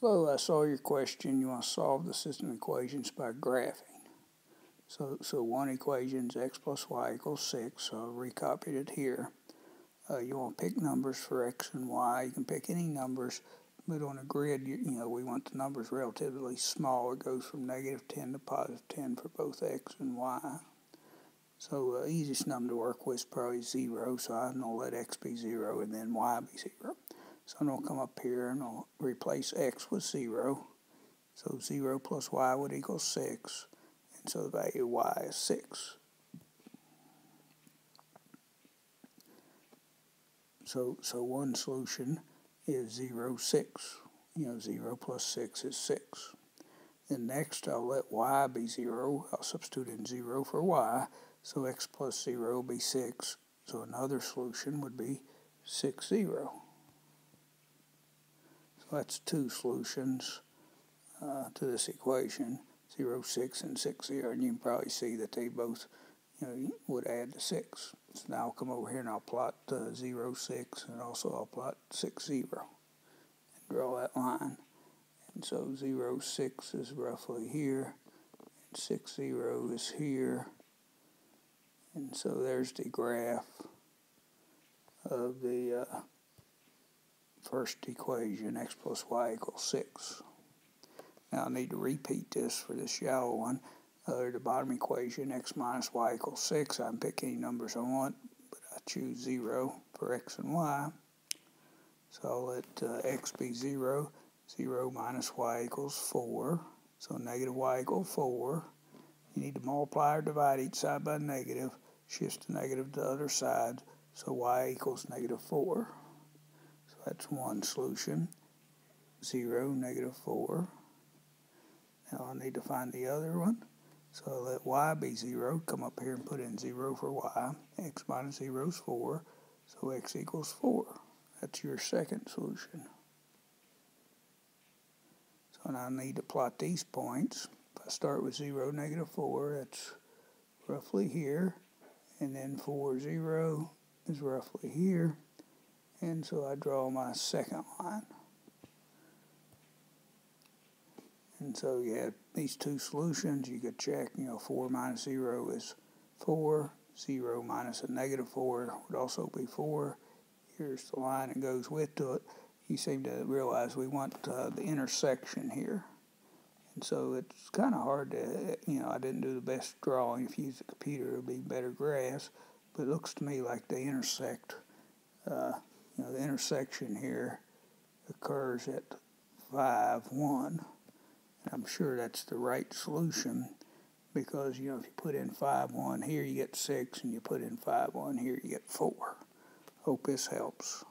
Hello, I saw your question. You want to solve the system equations by graphing. So one equation is x plus y equals 6, so I recopied it here. You want to pick numbers for x and y. You can pick any numbers, but on a grid, we want the numbers relatively small. It goes from -10 to +10 for both x and y. So the easiest number to work with is probably 0, so I'm going to let x be 0 and then y be 0. So I'm going to come up here and I'll replace x with 0. So 0 plus y would equal 6. And so the value of y is 6. So one solution is 0, 6. 0 plus 6 is 6. Then next I'll let y be 0. I'll substitute in 0 for y. So x plus 0 will be 6. So another solution would be 6, 0. So that's two solutions to this equation, 0, 6, and 6, 0. And you can probably see that they both would add to 6. So now I'll come over here and I'll plot 0, 6, and also I'll plot 6, 0, and draw that line. And so 0, 6 is roughly here, and 6, 0 is here. And so there's the graph of the first equation, x plus y equals 6. Now I need to repeat this for this yellow one. The bottom equation, x minus y equals 6. I can pick any numbers I want, but I choose 0 for x and y. So I'll let x be 0. 0 minus y equals 4. So negative y equals 4. You need to multiply or divide each side by negative. Shift the negative to the other side. So y equals -4. So that's one solution. 0, -4. Now I need to find the other one. So I'll let y be 0. Come up here and put in 0 for y. X minus 0 is 4. So x equals 4. That's your second solution. So now I need to plot these points. If I start with 0, -4, that's roughly here. And then 4, 0 is roughly here. And so I draw my second line. And so you have these two solutions. You could check, 4 minus 0 is 4. 0 minus a -4 would also be 4. Here's the line that goes with it. You seem to realize we want the intersection here. And so it's kind of hard to, I didn't do the best drawing. If you use a computer, it would be better graph. But it looks to me like they intersect. The intersection here occurs at 5, 1. And I'm sure that's the right solution because, if you put in 5, 1 here, you get 6, and you put in 5, 1 here, you get 4. Hope this helps.